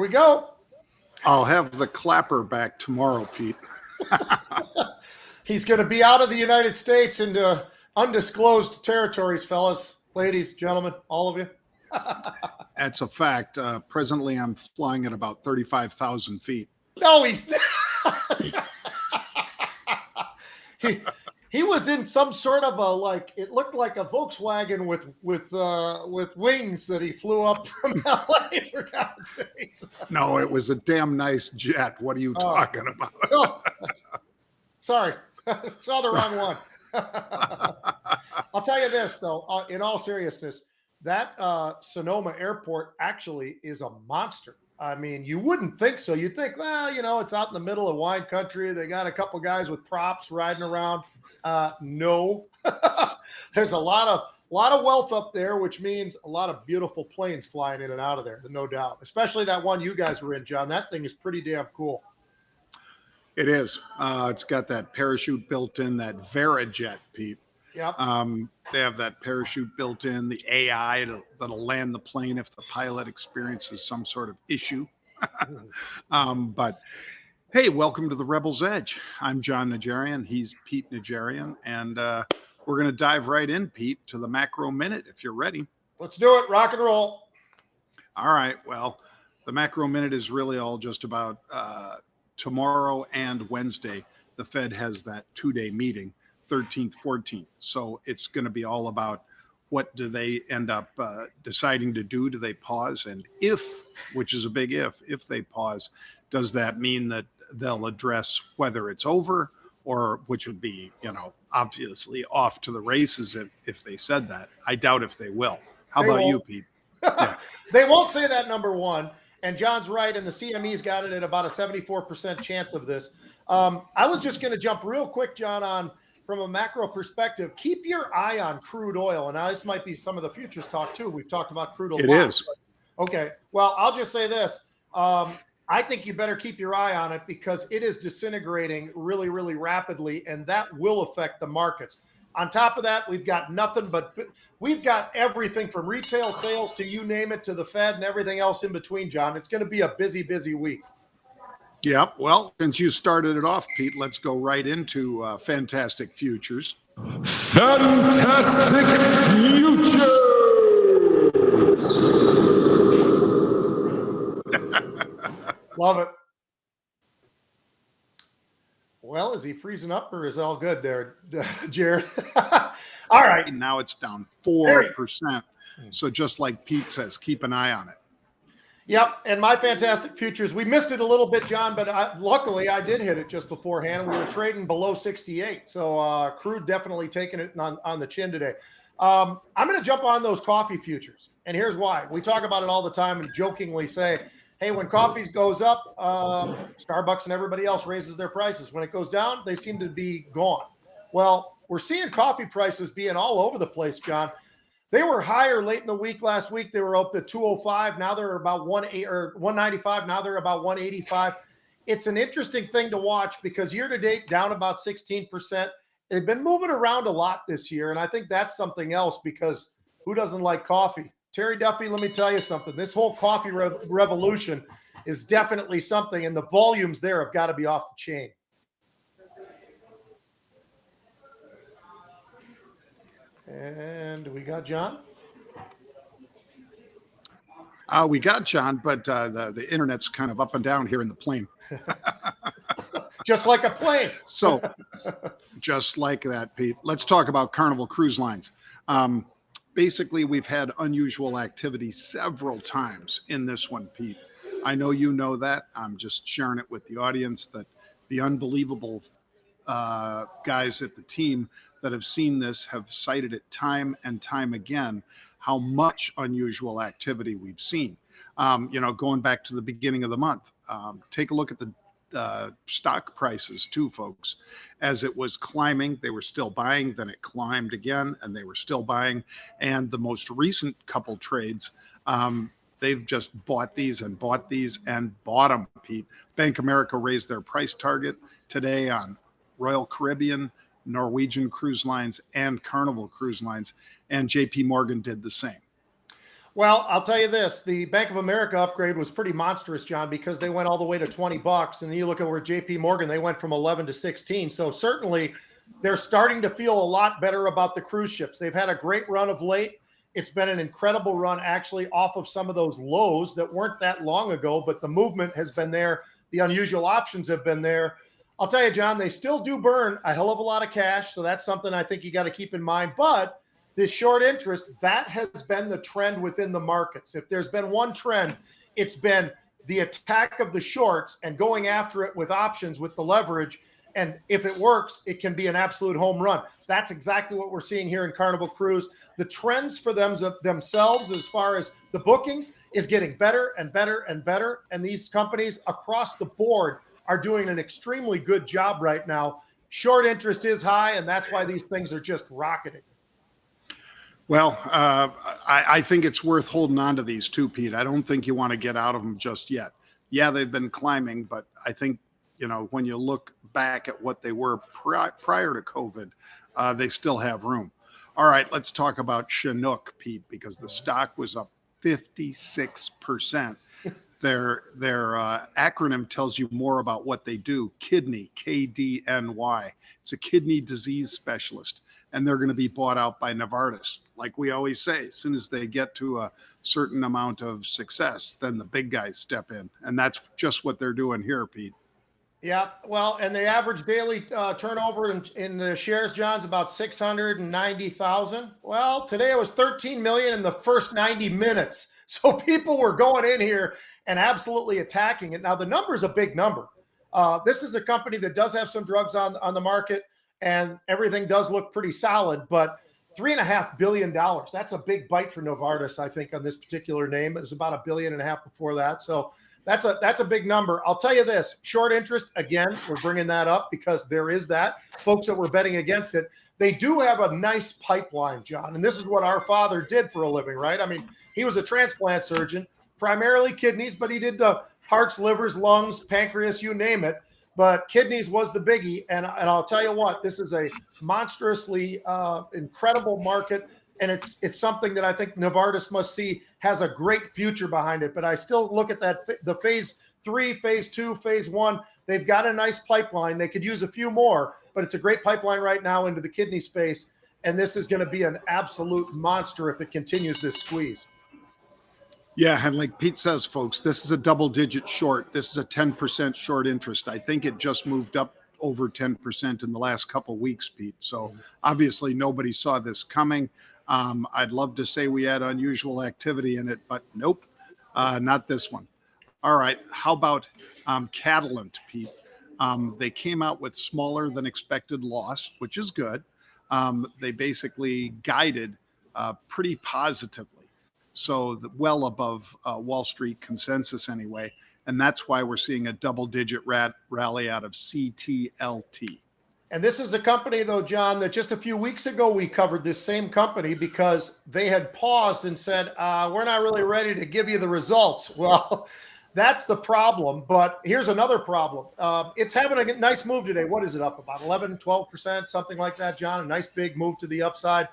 we go. I'll have the clapper back tomorrow, Pete. He's going to be out of the United States into undisclosed territories, fellas, ladies, gentlemen, all of you. That's a fact. Presently, I'm flying at about 35,000 feet. No, he's he was in some sort of a, like, it looked like a Volkswagen with wings that he flew up from LA, for God's sakes. No, it was a damn nice jet. What are you talking about? Oh, sorry. Saw the wrong one. I'll tell you this, though, in all seriousness, that Sonoma airport actually is a monster. I mean, you wouldn't think so. You'd think, well, you know, it's out in the middle of wine country. They got a couple guys with props riding around. No, there's a lot of wealth up there, which means a lot of beautiful planes flying in and out of there, no doubt. Especially that one you guys were in, John. That thing is pretty damn cool. It is. It's got that parachute built in, that Verijet, Pete. Yep. They have that parachute built in, the AI that'll land the plane if the pilot experiences some sort of issue. But hey, welcome to the Rebel's Edge. I'm John Najarian. He's Pete Najarian. And we're going to dive right in, Pete, to the macro minute if you're ready. Let's do it. Rock and roll. All right. Well, the macro minute is really all just about tomorrow and Wednesday. The Fed has that 2-day meeting, 13th, 14th. So it's going to be all about what do they end up deciding to do? Do they pause? And if, which is a big if they pause, does that mean that they'll address whether it's over, or which would be, you know, obviously off to the races if they said that. I doubt if they will. How about you, Pete? Yeah. They won't say that, number one. And John's right, and the CME's got it at about a 74% chance of this. I was just going to jump real quick, John, on from a macro perspective. Keep your eye on crude oil. And now this might be some of the futures talk, too. We've talked about crude oil. It is. Okay. Well, I'll just say this. I think you better keep your eye on it because it is disintegrating really, really rapidly, and that will affect the markets. On top of that, we've got we've got everything from retail sales to you name it, to the Fed and everything else in between, John. It's going to be a busy, busy week. Yeah. Well, since you started it off, Pete, let's go right into fantastic futures. Fantastic futures. Love it. Well, is he freezing up or is all good there, Jared? All right. Now it's down 4%. So just like Pete says, keep an eye on it. Yep. And my fantastic futures, we missed it a little bit, John, but luckily I did hit it just beforehand. We were trading below 68. So crude definitely taking it on the chin today. I'm going to jump on those coffee futures. And here's why. We talk about it all the time and jokingly say, hey, when coffee goes up, Starbucks and everybody else raises their prices. When it goes down, they seem to be gone. Well, we're seeing coffee prices being all over the place, John. They were higher late in the week last week. They were up to 205. Now they're about 195. Now they're about 185. It's an interesting thing to watch because year to date, down about 16%. They've been moving around a lot this year, and I think that's something else because who doesn't like coffee? Terry Duffy, let me tell you something. This whole coffee revolution is definitely something, and the volumes there have got to be off the chain. And we got John? We got John, but the internet's kind of up and down here in the plane. Just like a plane. So just like that, Pete. Let's talk about Carnival Cruise Lines. Basically, we've had unusual activity several times in this one, Pete. I know you know that. I'm just sharing it with the audience that the unbelievable guys at the team that have seen this have cited it time and time again, how much unusual activity we've seen. You know, going back to the beginning of the month, take a look at the stock prices too, folks. As it was climbing, they were still buying, then it climbed again and they were still buying. And the most recent couple trades, they've just bought these and bought them, Pete. Bank of America raised their price target today on Royal Caribbean, Norwegian Cruise Lines, and Carnival Cruise Lines, and JP Morgan did the same. Well, I'll tell you this, the Bank of America upgrade was pretty monstrous, John, because they went all the way to 20 bucks. And then you look at where JP Morgan, they went from 11 to 16. So certainly they're starting to feel a lot better about the cruise ships. They've had a great run of late. It's been an incredible run, actually, off of some of those lows that weren't that long ago, but the movement has been there. The unusual options have been there. I'll tell you, John, they still do burn a hell of a lot of cash. So that's something I think you got to keep in mind. But this short interest, that has been the trend within the markets. If there's been one trend, it's been the attack of the shorts and going after it with options, with the leverage. And if it works, it can be an absolute home run. That's exactly what we're seeing here in Carnival Cruise. The trends for themselves, as far as the bookings, is getting better and better and better. And these companies across the board are doing an extremely good job right now. Short interest is high, and that's why these things are just rocketing. Well, I think it's worth holding on to these too, Pete. I don't think you want to get out of them just yet. Yeah, they've been climbing, but I think, you know, when you look back at what they were prior to COVID, they still have room. All right, let's talk about CHINOOK, Pete, because the stock was up 56%. Their acronym tells you more about what they do. Kidney, KDNY. It's a kidney disease specialist, and they're going to be bought out by Novartis. Like we always say, as soon as they get to a certain amount of success, then the big guys step in, and that's just what they're doing here, Pete. Yeah, well, and the average daily turnover in the shares, John's about 690,000. Well, today it was 13 million in the first 90 minutes. So people were going in here and absolutely attacking it. Now, the number is a big number. This is a company that does have some drugs on the market, and everything does look pretty solid, but $3.5 billion, that's a big bite for Novartis, I think, on this particular name. It was about $1.5 billion before that. So that's a big number. I'll tell you this, short interest, again, we're bringing that up because there is that. Folks that were betting against it, they do have a nice pipeline, John. And this is what our father did for a living, right? I mean, he was a transplant surgeon, primarily kidneys, but he did the hearts, livers, lungs, pancreas, you name it. But kidneys was the biggie. And I'll tell you what, this is a monstrously incredible market. And it's something that I think Novartis must see has a great future behind it. But I still look at that, the phase 3, phase 2, phase 1. They've got a nice pipeline. They could use a few more, but it's a great pipeline right now into the kidney space. And this is going to be an absolute monster if it continues this squeeze. Yeah, and like Pete says, folks, this is a double-digit short. This is a 10% short interest. I think it just moved up over 10% in the last couple of weeks, Pete. So obviously nobody saw this coming. I'd love to say we had unusual activity in it, but nope, not this one. All right, how about CATALENT, Pete? They came out with smaller than expected loss, which is good. They basically guided pretty positively. So well above Wall Street consensus anyway. And that's why we're seeing a double-digit rally out of CTLT. And this is a company, though, John, that just a few weeks ago we covered this same company because they had paused and said, we're not really ready to give you the results. Well, that's the problem. But here's another problem. It's having a nice move today. What is it up? About 11, 12%, something like that, John. A nice big move to the upside.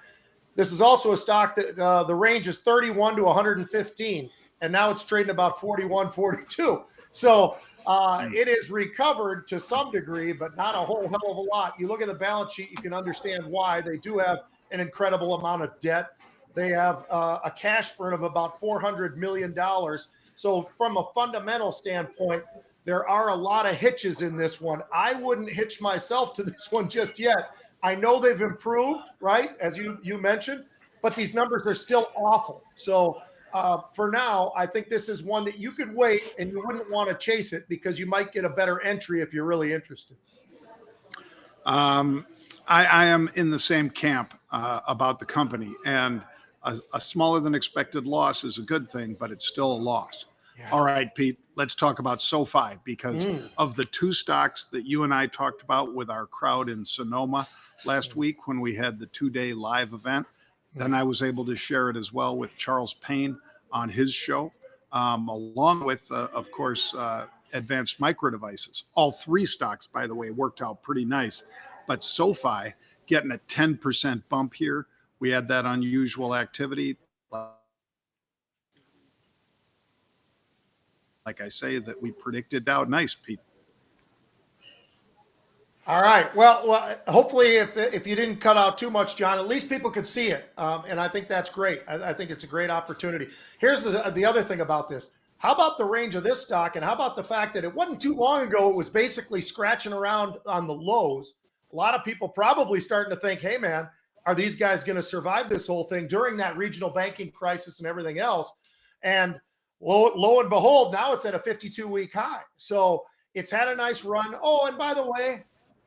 This is also a stock that the range is 31 to 115, and now it's trading about 41, 42. So it is recovered to some degree, but not a whole hell of a lot. You look at the balance sheet, you can understand why. They do have an incredible amount of debt. They have a cash burn of about $400 million. So from a fundamental standpoint, there are a lot of hitches in this one. I wouldn't hitch myself to this one just yet. I know they've improved, right, as you mentioned, but these numbers are still awful. So for now, I think this is one that you could wait and you wouldn't want to chase it because you might get a better entry if you're really interested. I am in the same camp about the company, and a smaller than expected loss is a good thing, but it's still a loss. Yeah. All right, Pete, let's talk about SOFI because of the two stocks that you and I talked about with our crowd in Sonoma last week when we had the 2-day live event. Then I was able to share it as well with Charles Payne on his show, along with, of course, Advanced Micro Devices. All three stocks, by the way, worked out pretty nice. But SOFI getting a 10% bump here. We had that unusual activity. like I say, that we predicted out nice, Pete. All right. Well, hopefully, if you didn't cut out too much, John, at least people could see it, and I think that's great. I think it's a great opportunity. Here's the other thing about this. How about the range of this stock, and how about the fact that it wasn't too long ago it was basically scratching around on the lows? A lot of people probably starting to think, hey, man, are these guys going to survive this whole thing during that regional banking crisis and everything else? And lo and behold, now it's at a 52-week high. So it's had a nice run. Oh, and by the way,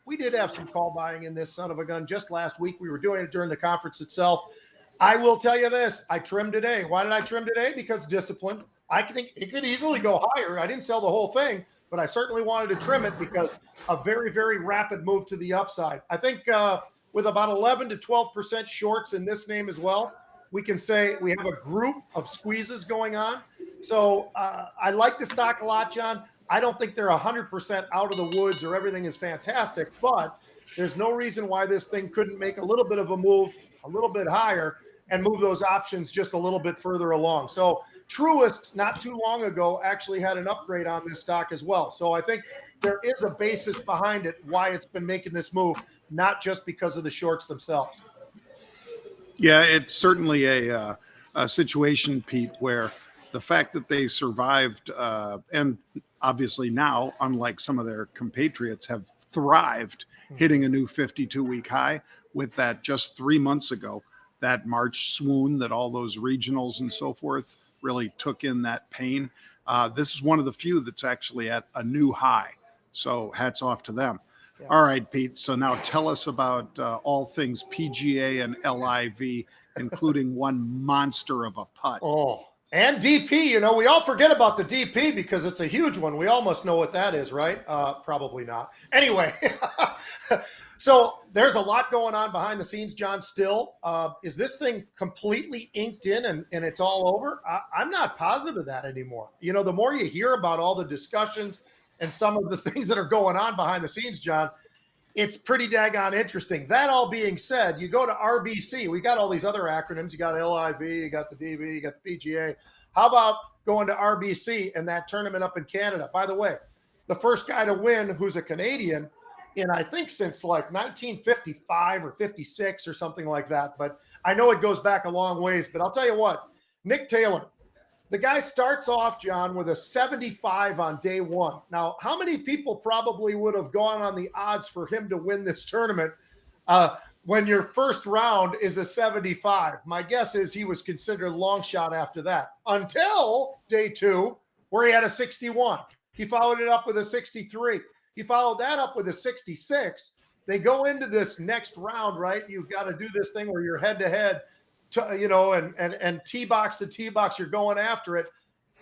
we did have some call buying in this son of a gun just last week. We were doing it during the conference itself. I will tell you this. I trimmed today. Why did I trim today? Because discipline. I think it could easily go higher. I didn't sell the whole thing, but I certainly wanted to trim it because a very, very rapid move to the upside. I think with about 11 to 12% shorts in this name as well, we can say we have a group of squeezes going on. So I like the stock a lot, John. I don't think they're 100% out of the woods or everything is fantastic, but there's no reason why this thing couldn't make a little bit of a move, a little bit higher, and move those options just a little bit further along. So Truist, not too long ago, actually had an upgrade on this stock as well. So I think there is a basis behind it why it's been making this move, not just because of the shorts themselves. Yeah, it's certainly a situation, Pete, where the fact that they survived and obviously now, unlike some of their compatriots, have thrived, hitting a new 52-week high with that just 3 months ago, that March swoon that all those regionals and so forth really took in that pain. This is one of the few that's actually at a new high. So hats off to them. Yeah. All right, Pete. So now tell us about all things PGA and LIV, including one monster of a putt. Oh, and DP. You know, we all forget about the DP because it's a huge one. We all must know what that is, right? Probably not. Anyway, so there's a lot going on behind the scenes, John, still. Is this thing completely inked in and it's all over? I'm not positive of that anymore. You know, the more you hear about all the discussions and some of the things that are going on behind the scenes, John, it's pretty daggone interesting. That all being said, you go to RBC. We got all these other acronyms. You got LIV, you got the DB, you got the PGA. How about going to RBC and that tournament up in Canada? By the way, the first guy to win who's a Canadian in, I think, since like 1955 or 56 or something like that. But I know it goes back a long ways. But I'll tell you what, Nick Taylor, the guy starts off, John, with a 75 on day one. Now, how many people probably would have gone on the odds for him to win this tournament when your first round is a 75? My guess is he was considered a long shot after that until day two, where he had a 61. He followed it up with a 63. He followed that up with a 66. They go into this next round, right? You've got to do this thing where you're head to head. You know, and tee box to tee box, you're going after it.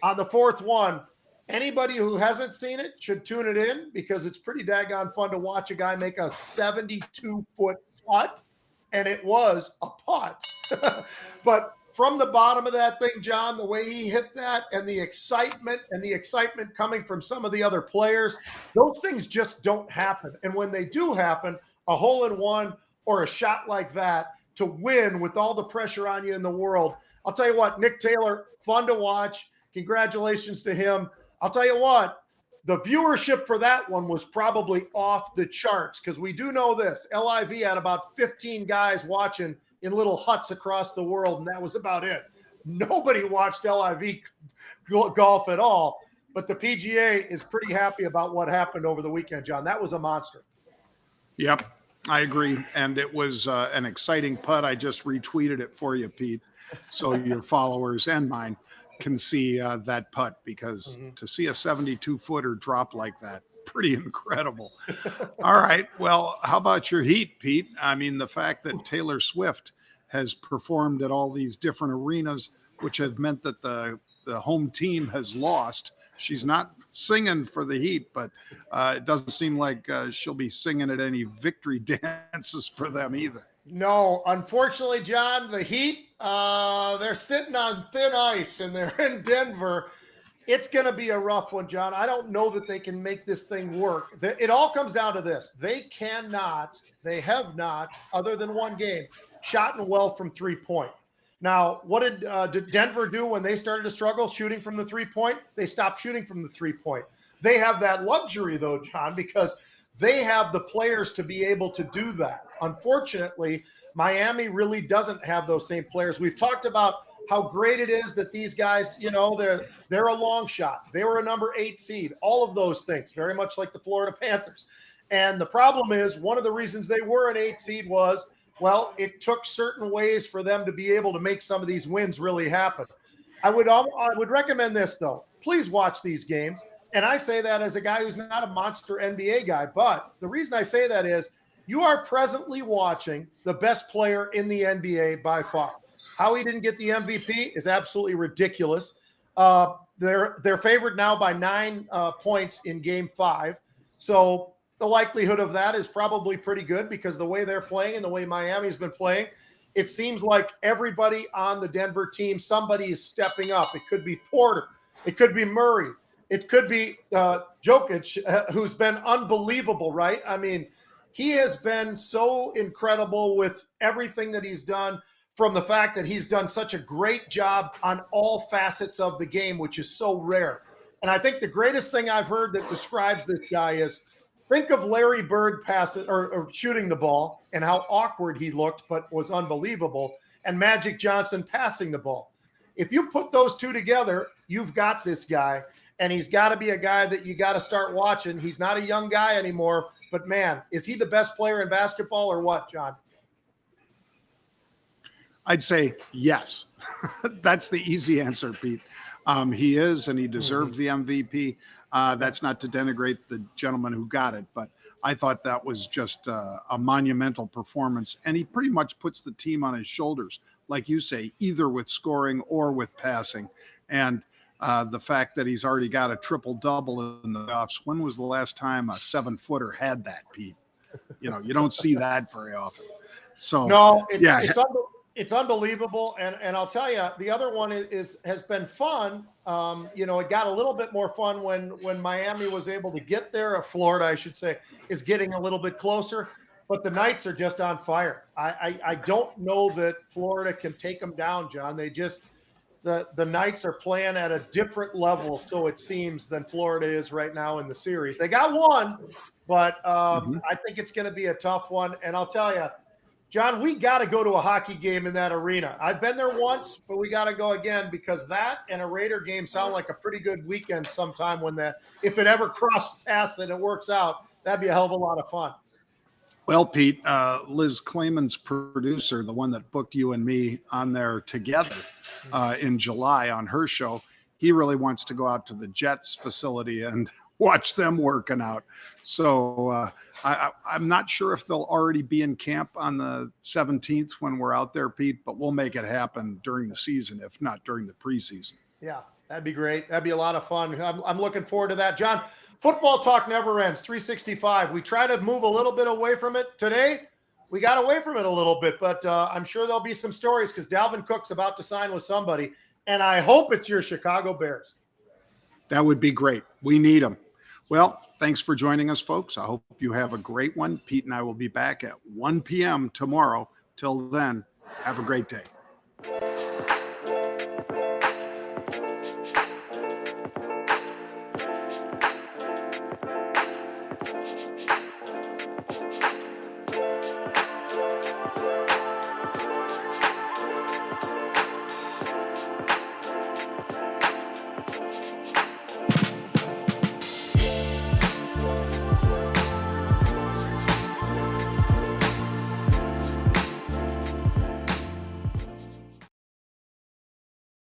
On the fourth one, anybody who hasn't seen it should tune it in because it's pretty daggone fun to watch a guy make a 72-foot putt, and it was a putt. But from the bottom of that thing, John, the way he hit that and the excitement coming from some of the other players, those things just don't happen. And when they do happen, a hole-in-one or a shot like that, to win with all the pressure on you in the world. I'll tell you what, Nick Taylor, fun to watch. Congratulations to him. I'll tell you what, the viewership for that one was probably off the charts because we do know this. LIV had about 15 guys watching in little huts across the world, and that was about it. Nobody watched LIV golf at all, but the PGA is pretty happy about what happened over the weekend, John. That was a monster. Yep. I agree. And it was an exciting putt. I just retweeted it for you, Pete, so your followers and mine can see that putt because to see a 72-footer drop like that, pretty incredible. All right. Well, how about your heat, Pete? I mean, the fact that Taylor Swift has performed at all these different arenas, which has meant that the home team has lost. She's not singing for the Heat, but it doesn't seem like she'll be singing at any victory dances for them either. No, unfortunately, John, the Heat, they're sitting on thin ice and they're in Denver. It's going to be a rough one, John. I don't know that they can make this thing work. It all comes down to this. They have not, other than one game, shot well from 3-point. Now, what did Denver do when they started to struggle shooting from the 3-point? They stopped shooting from the 3-point. They have that luxury, though, John, because they have the players to be able to do that. Unfortunately, Miami really doesn't have those same players. We've talked about how great it is that these guys, they're a long shot. They were a number 8 seed. All of those things, very much like the Florida Panthers. And the problem is, one of the reasons they were an 8 seed was, well, it took certain ways for them to be able to make some of these wins really happen. I would recommend this, though. Please watch these games. And I say that as a guy who's not a monster NBA guy. But the reason I say that is you are presently watching the best player in the NBA by far. How he didn't get the MVP is absolutely ridiculous. They're favored now by 9 points in Game 5. So the likelihood of that is probably pretty good because the way they're playing and the way Miami's been playing, it seems like everybody on the Denver team, somebody is stepping up. It could be Porter. It could be Murray. It could be Jokic, who's been unbelievable, right? I mean, he has been so incredible with everything that he's done, from the fact that he's done such a great job on all facets of the game, which is so rare. And I think the greatest thing I've heard that describes this guy is, think of Larry Bird passing or shooting the ball and how awkward he looked, but was unbelievable, and Magic Johnson passing the ball. If you put those two together, you've got this guy, and he's got to be a guy that you got to start watching. He's not a young guy anymore, but man, is he the best player in basketball or what, John? I'd say yes. That's the easy answer, Pete. He is, and he deserved the MVP. That's not to denigrate the gentleman who got it, but I thought that was just a monumental performance. And he pretty much puts the team on his shoulders, like you say, either with scoring or with passing. And the fact that he's already got a triple-double in the playoffs. When was the last time a 7-footer had that, Pete? You know, you don't see that very often. So no, yeah, it's unbelievable. And I'll tell you, the other one has been fun. It got a little bit more fun when Miami was able to get there, or Florida, I should say, is getting a little bit closer. But the Knights are just on fire. I don't know that Florida can take them down, John. They just the Knights are playing at a different level, so it seems, than Florida is right now in the series. They got one, but I think it's going to be a tough one. And I'll tell you, John, we got to go to a hockey game in that arena. I've been there once, but we got to go again, because that and a Raider game sound like a pretty good weekend sometime if it ever crossed paths and it works out, that'd be a hell of a lot of fun. Well, Pete, Liz Clayman's producer, the one that booked you and me on there together in July on her show, he really wants to go out to the Jets facility and watch them working out. So I'm not sure if they'll already be in camp on the 17th when we're out there, Pete, but we'll make it happen during the season, if not during the preseason. Yeah, that'd be great. That'd be a lot of fun. I'm looking forward to that. John, football talk never ends. 365. We try to move a little bit away from it. Today, we got away from it a little bit, but I'm sure there'll be some stories, because Dalvin Cook's about to sign with somebody, and I hope it's your Chicago Bears. That would be great. We need them. Well, thanks for joining us, folks. I hope you have a great one. Pete and I will be back at 1 p.m. tomorrow. Till then, have a great day.